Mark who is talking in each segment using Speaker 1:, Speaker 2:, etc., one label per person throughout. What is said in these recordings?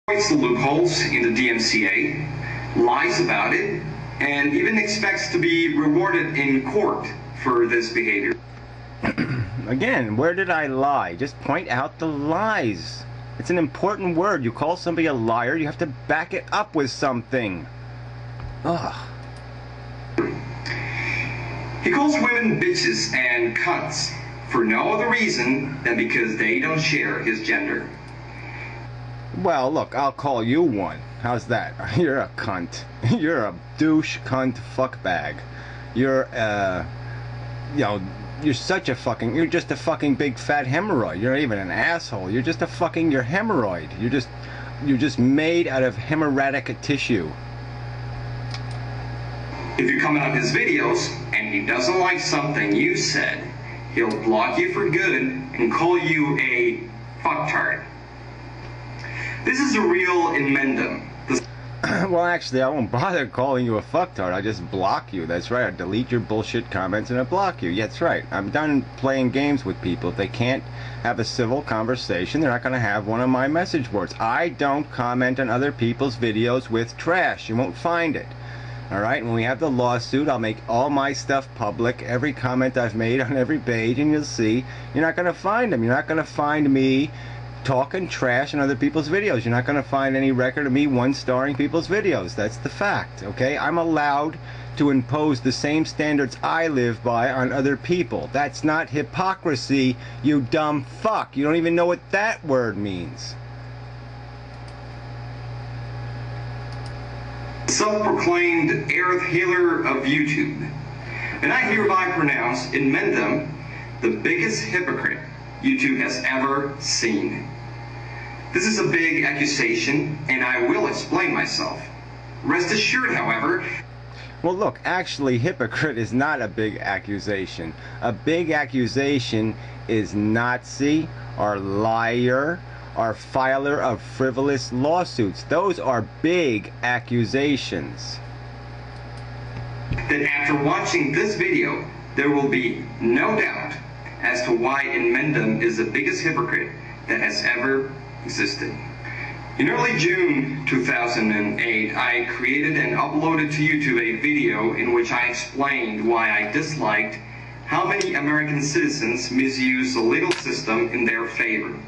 Speaker 1: exploits the loopholes in the DMCA, lies about it, and even expects to be rewarded in court for this behavior.
Speaker 2: Again, where did I lie? Just point out the lies. It's an important word. You call somebody a liar, you have to back it up with something. Ugh.
Speaker 1: He calls women bitches and cunts for no other reason than because they don't share his gender.
Speaker 2: Well, look, I'll call you one. How's that? You're a cunt. You're a douche, cunt, fuckbag. You're, you're such a fucking, you're just a fucking big fat hemorrhoid. You're not even an asshole. You're just a fucking, you're hemorrhoid. You're just made out of hemorrhagic tissue.
Speaker 1: If you comment on his videos and he doesn't like something you said, he'll block you for good and call you a fucktard. This is a real inmendum.
Speaker 2: Well, actually, I won't bother calling you a fucktard. I just block you. That's right. I delete your bullshit comments and I block you. Yeah, that's right. I'm done playing games with people. If they can't have a civil conversation, they're not going to have one of my message boards. I don't comment on other people's videos with trash. You won't find it. Alright, when we have the lawsuit, I'll make all my stuff public, every comment I've made on every page, and you'll see, you're not going to find them. You're not going to find me talking trash on other people's videos. You're not going to find any record of me one-starring people's videos. That's the fact, okay? I'm allowed to impose the same standards I live by on other people. That's not hypocrisy, you dumb fuck. You don't even know what that word means.
Speaker 1: Self-proclaimed earth healer of YouTube, and I hereby pronounce Inmendum the biggest hypocrite YouTube has ever seen. This is a big accusation, and I will explain myself. Rest assured, however...
Speaker 2: Well, look, actually, hypocrite is not a big accusation. A big accusation is Nazi or liar or filer of frivolous lawsuits. Those are big accusations.
Speaker 1: That after watching this video, there will be no doubt as to why Inmendum is the biggest hypocrite that has ever existed. In early June 2008, I created and uploaded to YouTube a video in which I explained why I disliked how many American citizens misuse the legal system in their favor.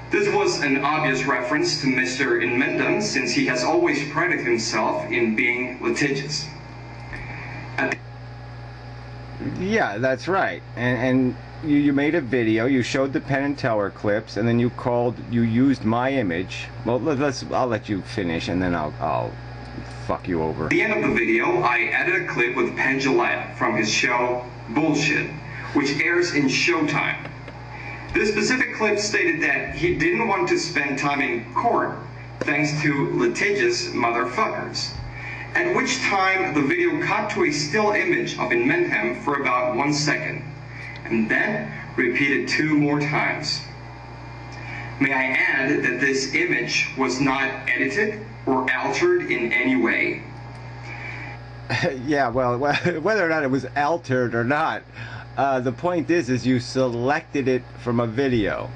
Speaker 1: This was an obvious reference to Mr. Inmendum, since he has always prided himself in being litigious.
Speaker 2: Yeah, that's right. And you made a video, you showed the Penn and Teller clips, and then you used my image. Well, I'll let you finish, and then I'll fuck you over.
Speaker 1: At the end of the video, I added a clip with Penn Jillette from his show Bullshit, which airs in Showtime. This specific clip stated that he didn't want to spend time in court thanks to litigious motherfuckers. At which time the video cut to a still image of Inmendum for about 1 second, and then repeated 2 more times. May I add that this image was not edited or altered in any way.
Speaker 2: Yeah, well, whether or not it was altered or not, the point is you selected it from a video.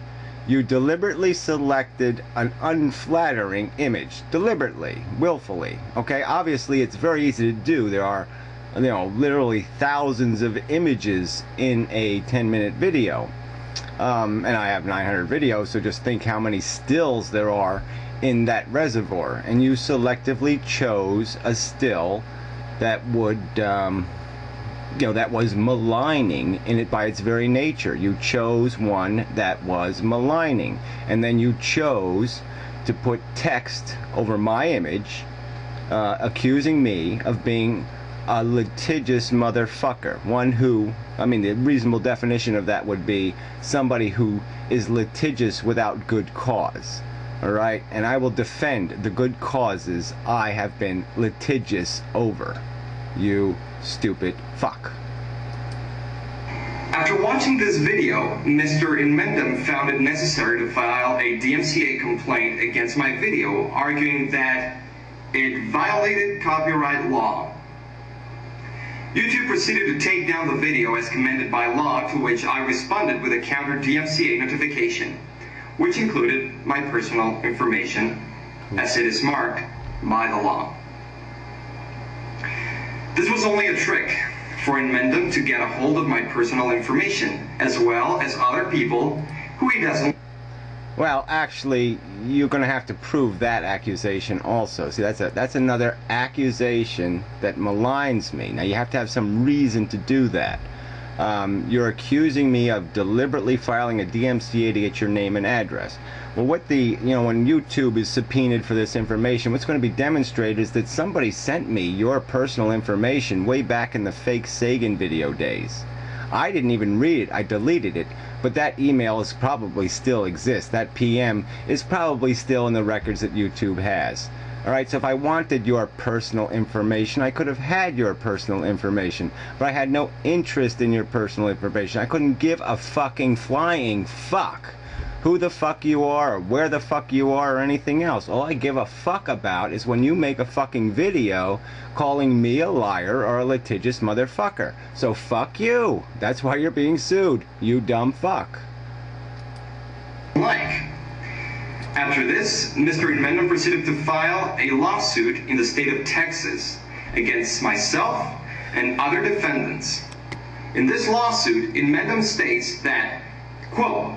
Speaker 2: You deliberately selected an unflattering image. Deliberately, willfully. Okay, obviously it's very easy to do. There are, literally thousands of images in a 10-minute video. And I have 900 videos, so just think how many stills there are in that reservoir. And you selectively chose a still that would, that was maligning in it by its very nature. You chose one that was maligning, and then you chose to put text over my image accusing me of being a litigious motherfucker. One who, the reasonable definition of that would be somebody who is litigious without good cause. Alright? And I will defend the good causes I have been litigious over. You stupid fuck.
Speaker 1: After watching this video, Mr. Inmendum found it necessary to file a DMCA complaint against my video, arguing that it violated copyright law. YouTube proceeded to take down the video as commanded by law, to which I responded with a counter DMCA notification. which included my personal information as it is marked by the law. This was only a trick for Inmendum to get a hold of my personal information, as well as other people who he doesn't.
Speaker 2: Well, actually, you're going to have to prove that accusation also. See, that's another accusation that maligns me. Now, you have to have some reason to do that. You're accusing me of deliberately filing a DMCA to get your name and address. Well, when YouTube is subpoenaed for this information, what's going to be demonstrated is that somebody sent me your personal information way back in the fake Sagan video days. I didn't even read it. I deleted it. But that email is probably still exists. That PM is probably still in the records that YouTube has. Alright, so if I wanted your personal information, I could have had your personal information. But I had no interest in your personal information. I couldn't give a fucking flying fuck who the fuck you are, or where the fuck you are, or anything else. All I give a fuck about is when you make a fucking video calling me a liar or a litigious motherfucker. So fuck you. That's why you're being sued, you dumb fuck.
Speaker 1: After this, Mr. Inmendum proceeded to file a lawsuit in the state of Texas against myself and other defendants. In this lawsuit, Inmendum states that, quote,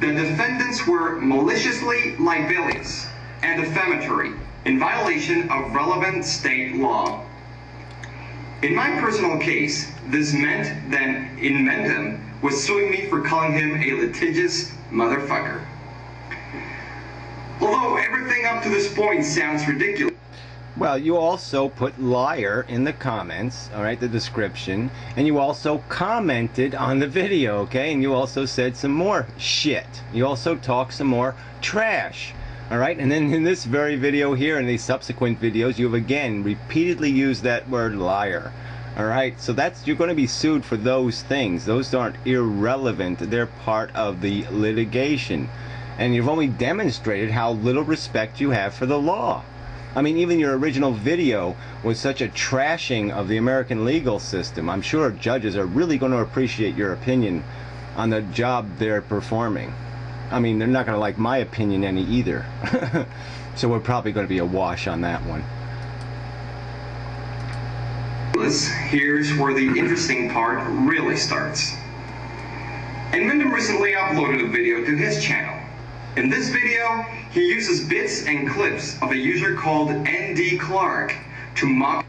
Speaker 1: the defendants were maliciously libellous and defamatory in violation of relevant state law. In my personal case, this meant that Inmendum was suing me for calling him a litigious motherfucker. Although everything up to this point sounds ridiculous.
Speaker 2: Well, you also put liar in the comments, alright, the description, and you also commented on the video, okay, and you also said some more shit. You also talked some more trash, alright, and then in this very video here and these subsequent videos, you've again repeatedly used that word liar, alright, so you're going to be sued for those things. Those aren't irrelevant, they're part of the litigation, and you've only demonstrated how little respect you have for the law. I mean, even your original video was such a trashing of the American legal system. I'm sure judges are really going to appreciate your opinion on the job they're performing. I mean, they're not going to like my opinion any either. So we're probably going to be a wash on that one.
Speaker 1: Here's where the interesting part really starts. Inmendum recently uploaded a video to his channel. In this video, he uses bits and clips of a user called ND Clark to mock.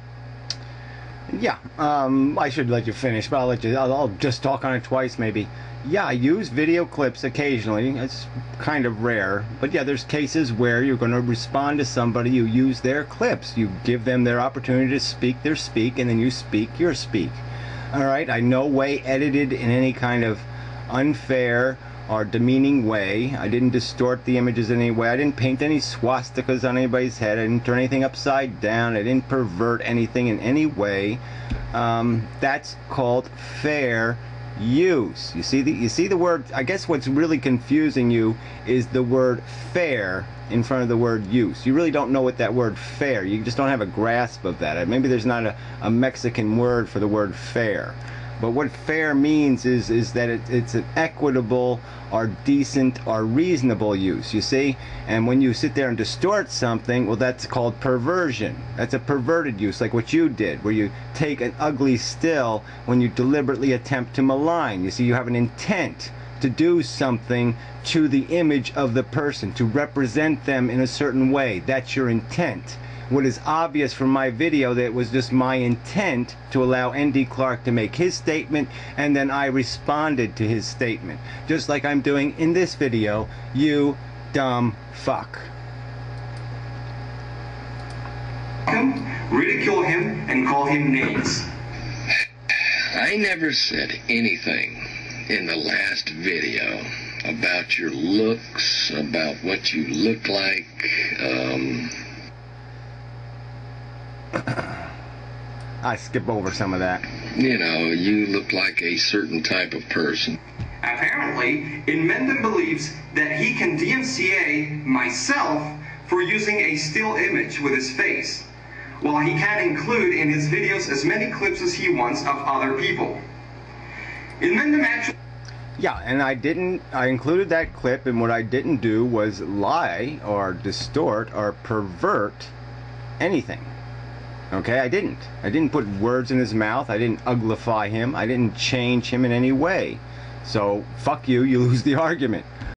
Speaker 2: Yeah, I should let you finish, but I'll just talk on it twice maybe. Yeah, I use video clips occasionally. It's kind of rare, but yeah, there's cases where you're going to respond to somebody, you use their clips. You give them their opportunity to speak their speak, and then you speak your speak. Alright, I no way edited in any kind of unfair or demeaning way. I didn't distort the images in any way. I didn't paint any swastikas on anybody's head. I didn't turn anything upside down. I didn't pervert anything in any way. That's called fair use. You see the word. I guess what's really confusing you is the word fair in front of the word use. You really don't know what that word fair. You just don't have a grasp of that. Maybe there's not a Mexican word for the word fair. But what fair means is that it's an equitable or decent or reasonable use, you see? And when you sit there and distort something, well, that's called perversion. That's a perverted use, like what you did, where you take an ugly still when you deliberately attempt to malign. You see, you have an intent to do something to the image of the person, to represent them in a certain way. That's your intent. What is obvious from my video that it was just my intent to allow ND Clark to make his statement, and then I responded to his statement, just like I'm doing in this video, you dumb fuck.
Speaker 1: Ridicule him and call him names.
Speaker 3: I never said anything in the last video about your looks, about what you look like.
Speaker 2: I skip over some of that.
Speaker 3: You know, you look like a certain type of person.
Speaker 1: Apparently, Inmendum believes that he can DMCA myself for using a still image with his face, while he can include in his videos as many clips as he wants of other people. Inmendum actually...
Speaker 2: Yeah, and I included that clip, and what I didn't do was lie or distort or pervert anything. Okay, I didn't put words in his mouth. I didn't uglify him. I didn't change him in any way. So fuck you, you lose the argument.